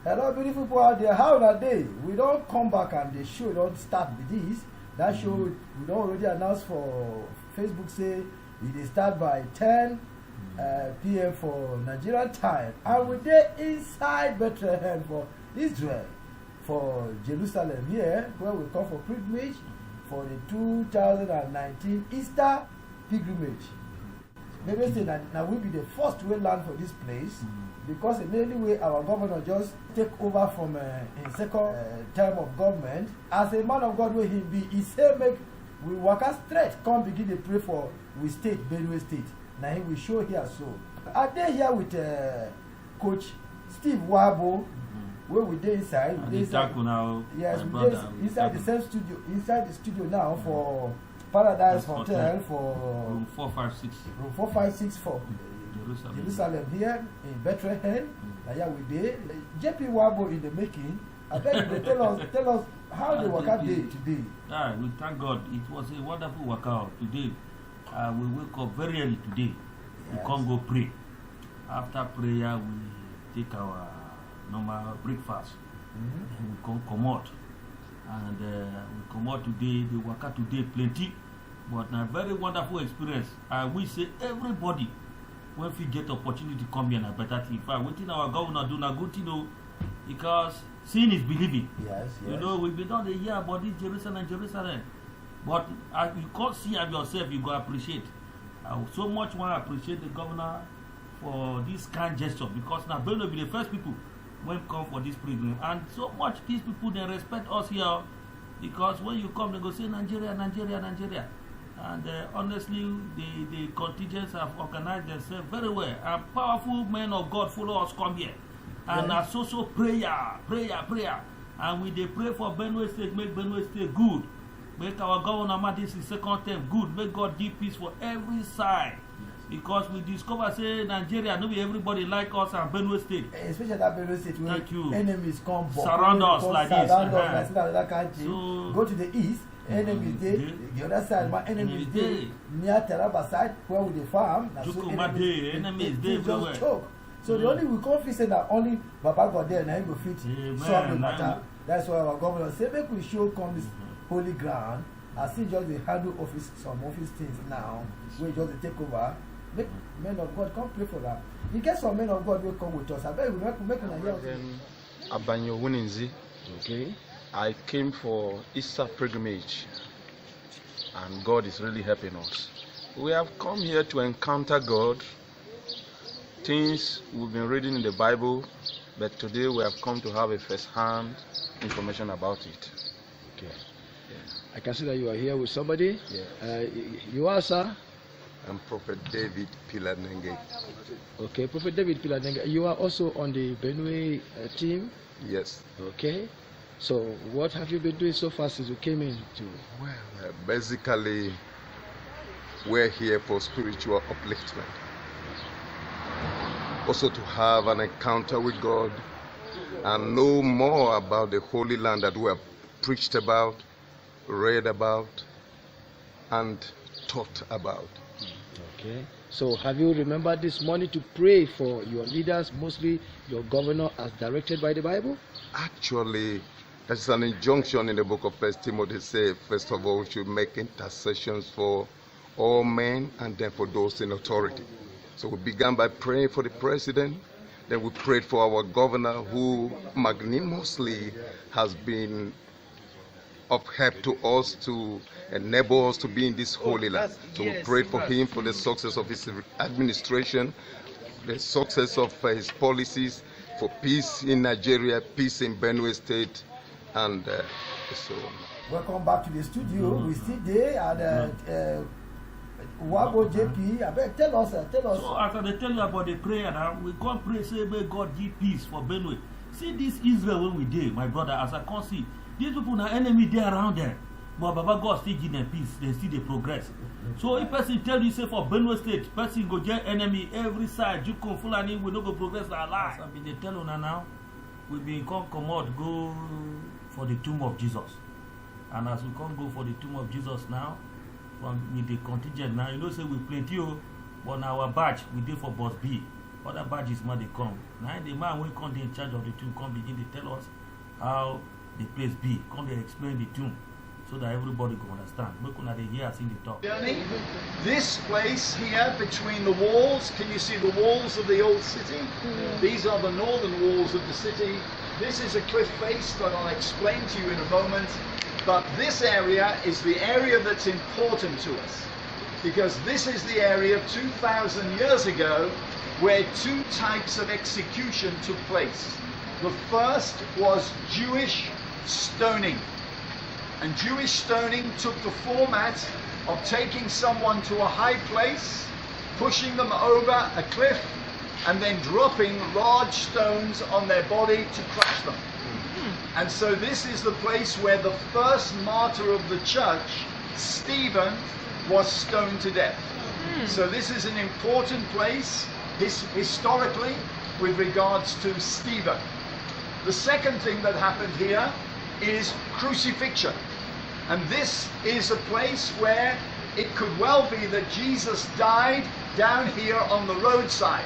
Hello, beautiful people out there. How are they? We don't come back and the show don't start with this. That show we don't already announce for Facebook. Say it start by 10 p.m. for Nigerian time, and we there inside Bethlehem for Israel, for Jerusalem here, where we come for pilgrimage for the 2019 Easter pilgrimage. Maybe say that now we be the first to land for this place. Because in any way our governor just take over from in second term of government. As a man of God where he be, he say make we waka straight, come begin to pray for we state, Benue State. Now he will show here so. Are they here with Coach Steve Waghbo, where we dey inside? We dey inside now. Yes, we dey inside the same studio, inside the studio now for Paradise Hotel for room 456. Room 456 for Jerusalem here in Bethlehem. Now we dey. JP Waghbo in the making. I beg you tell us how the waka day today. We thank God. It was a wonderful waka today. We wake up very early today. Yes. We come go pray. After prayer, we take our normal breakfast. And we come out. And we come out today. The waka today plenty, but a very wonderful experience. I wish say everybody, when we get opportunity to come here and a better thing. Waiting our governor do a good thing, because seeing is believing. Yes. You know, we've been done a year about this Jerusalem. But you can't see of yourself, you go appreciate. I so much want to appreciate the governor for this kind gesture, because now Benue will be the first people when come for this program. And so much these people, they respect us here, because when you come, they go say Nigeria. And honestly, the contingents have organized themselves very well. And powerful men of God follow us come here. And yes. So prayer. And we they pray for Benue State, make Benue State good. Make our governor, this is second term, good. Make God give peace for every side. Because we discover, say, Nigeria, no be everybody like us and Benue State. Especially that Benue State where enemies come surround us like this. So, go to the east. Enemies day, the other side, my enemies day, near Taraba side, where we the farm, so enemies day just choke. So the only we can't say that only Baba got there and I go fit solve the matter. That's why our governor say make we show come this holy ground. I see just the handle office, some office things now, we just take over. Make men of God come pray for that. You get some men of God will come with us. I bet we make an idea. Abanyo Wuninzi. Okay. I came for Easter pilgrimage, and God is really helping us. We have come here to encounter God, things we've been reading in the Bible, but today we have come to have a first-hand information about it. Okay. Yeah. I can see that you are here with somebody. Yeah. You are, sir? I'm Prophet David Pilanenge. Okay, Prophet David Pilanenge. You are also on the Benue team? Yes. Okay. So, what have you been doing so far since you came in? Well, basically, we're here for spiritual upliftment. Also to have an encounter with God and know more about the Holy Land that we have preached about, read about, and taught about. Okay. So, have you remembered this morning to pray for your leaders, mostly your governor, as directed by the Bible? Actually, there's an injunction in the book of 1 Timothy say, first of all, we should make intercessions for all men and then for those in authority. So we began by praying for the president, then we prayed for our governor who magnanimously has been of help to us to enable us to be in this holy land. So we prayed for him for the success of his administration, the success of his policies, for peace in Nigeria, peace in Benue State, and so on. Welcome back to the studio. We still there at Waghbo JP. I beg, tell us. So after they tell you about the prayer now, we come pray, say, may God give peace for Benue. See this Israel when we did, my brother, as I can see, these people are enemy there around them. But Baba God still give them peace, they still they progress. So if person tell you, say, for Benue State, person go get enemy every side, you come Fulani, we don't go progress our life. I mean, they tell you now, we been come out, go for the tomb of Jesus. And as we can't go for the tomb of Jesus now, from with the contingent now, you know, say we plenty, but our batch we did for Bus B. other badges man they come. Now the man when come dey in charge of the tomb come begin to tell us how the place be. Come they explain the tomb so that everybody can understand. Make una dey hear as in the talk. This place here between the walls, can you see the walls of the old city? These are the northern walls of the city. This is a cliff face that I'll explain to you in a moment. But this area is the area that's important to us, because this is the area 2,000 years ago where two types of execution took place. The first was Jewish stoning. And Jewish stoning took the format of taking someone to a high place, pushing them over a cliff, and then dropping large stones on their body to crush them. And so this is the place where the first martyr of the church, Stephen, was stoned to death. So this is an important place historically with regards to Stephen. The second thing that happened here is crucifixion. And this is a place where it could well be that Jesus died down here on the roadside.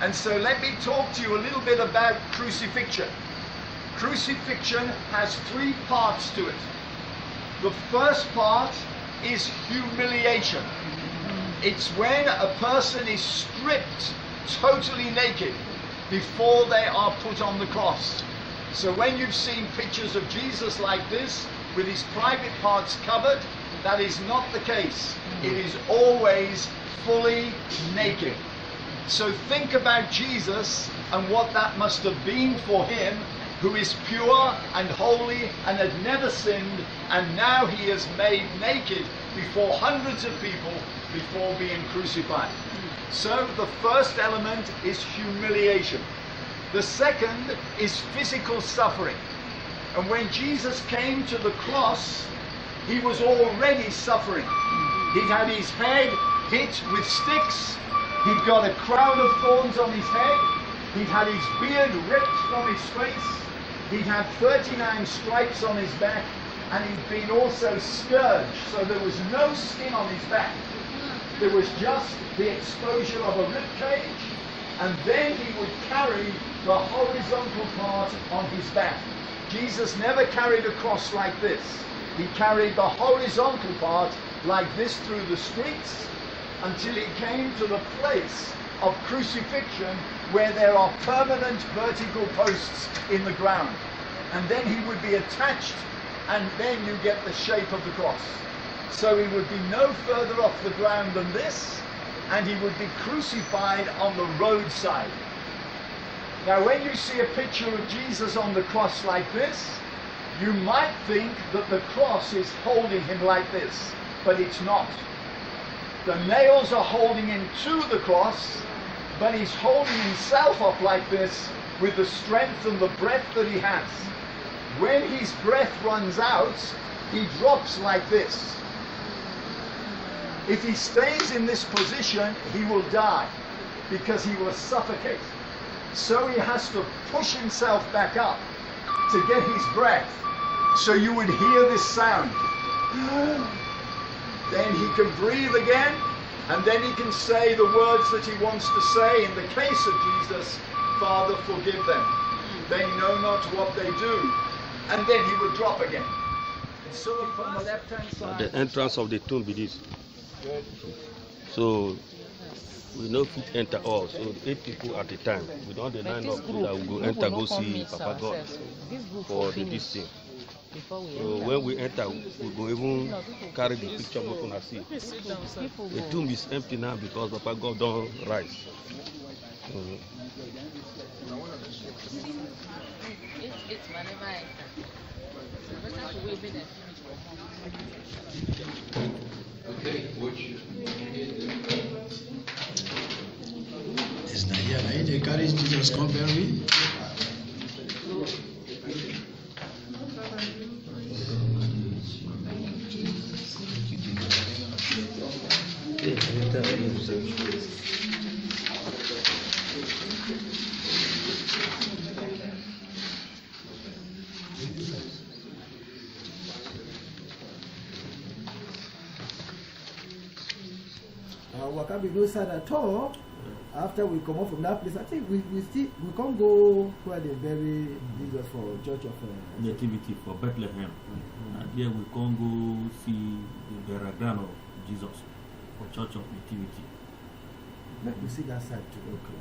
And so let me talk to you a little bit about crucifixion. Crucifixion has three parts to it. The first part is humiliation. It's when a person is stripped totally naked before they are put on the cross. So when you've seen pictures of Jesus like this, with his private parts covered, that is not the case. It is always fully naked. So think about Jesus and what that must have been for him, who is pure and holy and had never sinned, and now he is made naked before hundreds of people before being crucified. So the first element is humiliation. The second is physical suffering. And when Jesus came to the cross, he was already suffering. He'd had his head hit with sticks. He'd got a crown of thorns on his head. He'd had his beard ripped from his face. He'd had 39 stripes on his back. And he'd been also scourged. So there was no skin on his back. There was just the exposure of a rib cage. And then he would carry the horizontal part on his back. Jesus never carried a cross like this. He carried the horizontal part like this through the streets until he came to the place of crucifixion where there are permanent vertical posts in the ground. And then he would be attached, and then you get the shape of the cross. So he would be no further off the ground than this, and he would be crucified on the roadside. Now when you see a picture of Jesus on the cross like this, you might think that the cross is holding him like this, but it's not. The nails are holding him to the cross, but he's holding himself up like this with the strength and the breath that he has. When his breath runs out, he drops like this. If he stays in this position, he will die because he will suffocate. So he has to push himself back up to get his breath. So you would hear this sound. Then he can breathe again, and then he can say the words that he wants to say. In the case of Jesus, Father, forgive them. They know not what they do. And then he would drop again. So from the left-hand side, the entrance of the tomb be this. So we no fit enter all, so 8 people at a time. We don't line up so that we go enter go see Papa God for this thing. So when we enter, we go even carry the picture we gonna see. The tomb is empty now because Papa God don't rise. It's whenever I enter. It's not here. Now they carry Jesus come bury. Waka be no sad at all. after we come up from that place, I think we can't go where they bury Jesus for Church of Nativity for Bethlehem. And here we can't go see the burial ground of Jesus for Church of Nativity. Let me see that side too. Okay.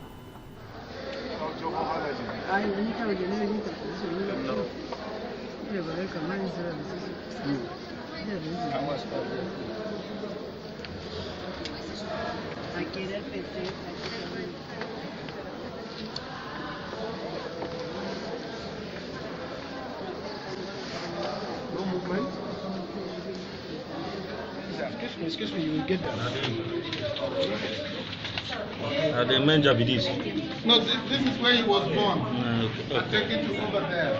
No movement. Excuse me, you will get that. The manger be this. No, this is where he was born. Okay. Take it to over there.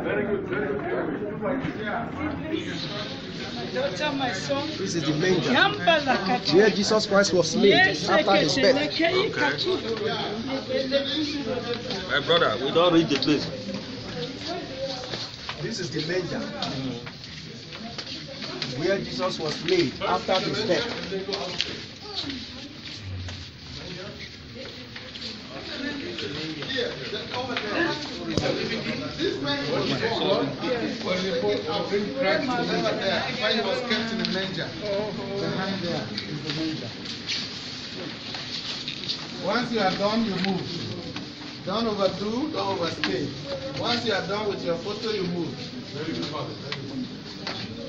Very good, very good. Daughter, my son. This is the manger where Jesus Christ was laid after his death. My brother, we don't reach the place. This is the manger where Jesus was laid after his death. This man was born. When we put our bring Christ over there, where he was kept in the manger. Behind there is the manger. Once you are done, you move. Don't overdo, don't overstay. Once you are done with your photo, you move. Very good, Father.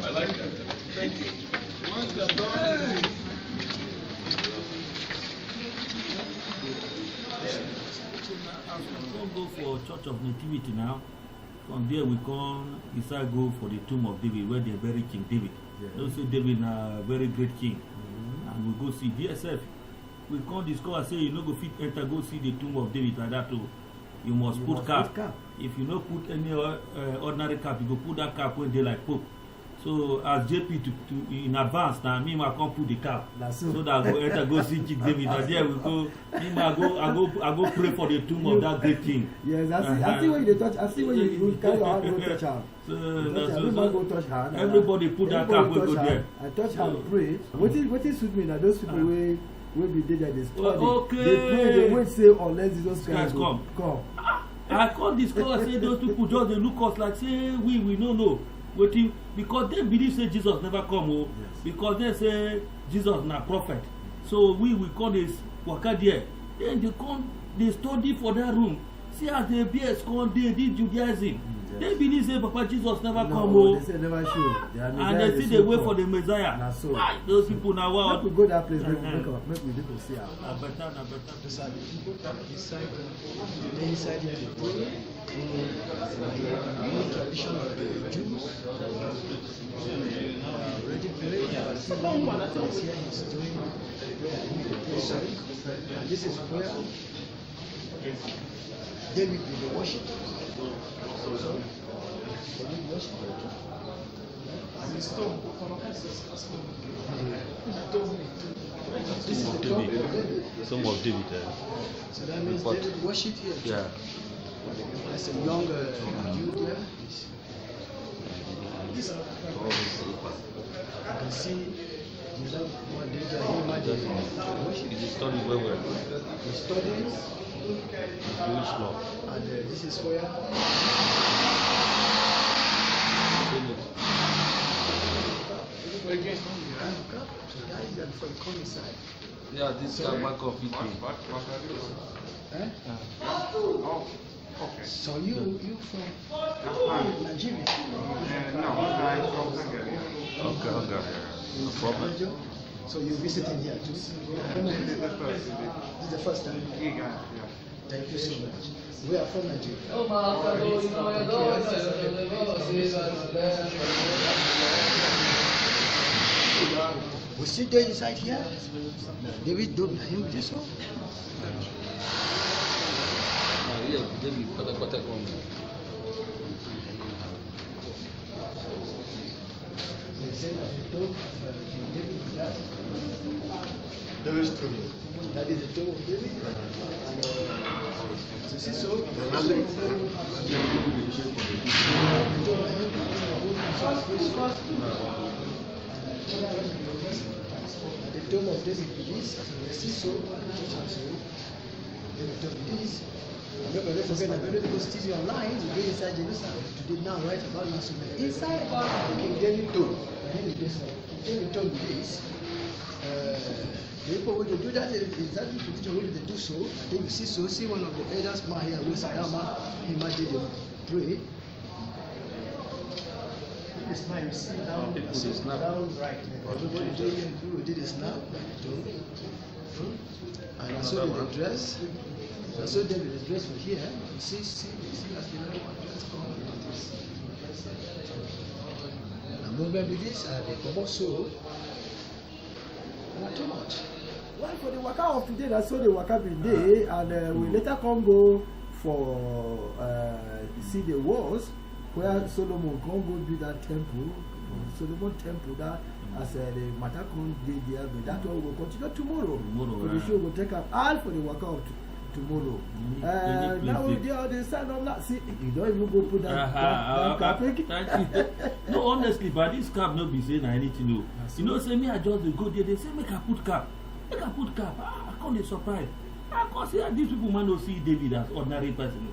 I like that. Thank you. Once you are done, you move. We can't go for Church of Nativity now. From there we can decide go for the tomb of David where they bury King David. They say David a very great king. And we go see DSF. We can't discover say you no go fit enter go see the tomb of David like that too. You must put cap. If you no put any ordinary cap, you go put that cap when they like Pope. So as JP to in advance now, me I can't put the cap. So that I go enter go see King David. And there we go. Me I go pray for the tomb of that great king. Yes, I see when you touch. I see when you carry your hand, go touch her. So go touch her. Everybody put that cap we go there. I touch her and pray. What is suit me now? Those people will be there. They study. Okay. They pray. They wait say unless Jesus Christ come. I can't discover say those people just they look us like say we no know. Waiting because they believe say Jesus never come. Yes. Because they say Jesus na prophet. So we call this waka there. Then they study for that room. See as the BS come they did Judaism. Yes. They believe say Papa Jesus never come. They say never show. And they see they wait for the Messiah. So. Why those people now wow. We go that place. Make we people see her. Better. These are the people that inside here they pray. Tradition of the Jews. Already prayed. Someone that is here is doing and this is where David will worship. Some of David. So that means David worshipped here. Yeah. As a young youth there. You can see what David He studied well. He studies. Jewish law. And this is where yeah, this guy back of it. Okay. So you from Nigeria? No, I'm from Hungary. Okay. No problem. So you're visiting here too? This is the first time? Yeah. Thank you so much. We are from Nigeria. We sit there inside here. David do him this one. That is true. That is the tomb of David. This is so. the tomb of David is, as we see so, the tomb is. Remember, don't forget that when people see online, we go inside Jerusalem. Today now, right about last week. Inside about King David tomb. King David tomb is. The people when they do that, exactly position when they do so. I think you see one of the elders man here who said, he might did pray. This man you see down right. Everybody did this now. And I saw the dress. I saw them with the dress from here. You see as the other one dress come like this. And movement with this, they come also. Not too much. Well, for the waka of today, I saw the waka day, and we later come go for see the walls where Solomon come go build that temple, Solomon temple that as the matter come did there, but that one will continue tomorrow. For the show will take up all for the waka of tomorrow. Now they stand up now. See, you don't even go put that cap. Thank you. No, honestly, but this cap not be saying anything. No. You know, say me I just go there. They say make I put cap. Make I put cap. I can't be surprised. I can't see these people man don't see David as ordinary person.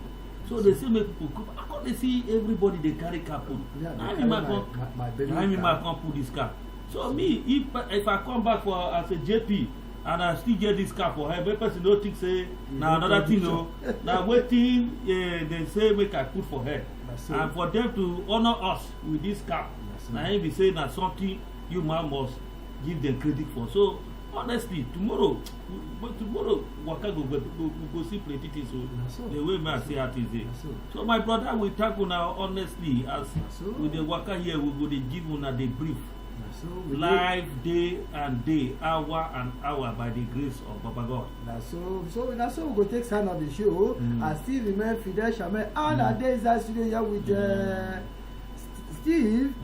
So they say make people come. I can't see everybody they carry cap put. I mean, I can't put this cap. So me, if I come back for as a JP. And I still get this cap for her. Every person don't think say now another thing no. Now waiting they say make I put for her. And for them to honor us with this cap. Now he be saying that something you man must give them credit for. So honestly, tomorrow waka go see plenty things. So the way me I say it is. So my brother we thank you now honestly as with the waka here we go dey give una the brief. Live day and day, hour and hour by the grace of Baba God. So we go take sign of the show. I still remember Fidel, Shamel, all our days that studio here with Steve,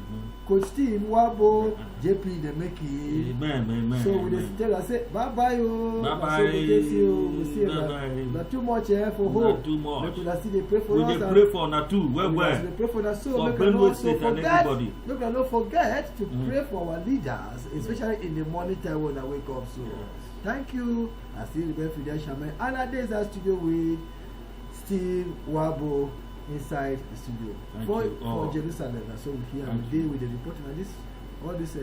Coach Steve, Waghbo, JP, the make it. Amen. So we just tell us say bye bye you. Bye bye. We see not too much for hope. Not too much. We still they pray for us. We pray for na too. Well. They pray for us so make we not forget to pray for our leaders, especially in the morning time when I wake up. So thank you. I still remember Fidel Shamel. And our days are studio with Steve Waghbo inside the studio for Jerusalem. So we here today with the reporting and this all this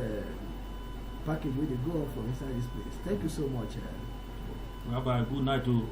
package where they go for inside this place. Thank you so much. Bye bye. Good night to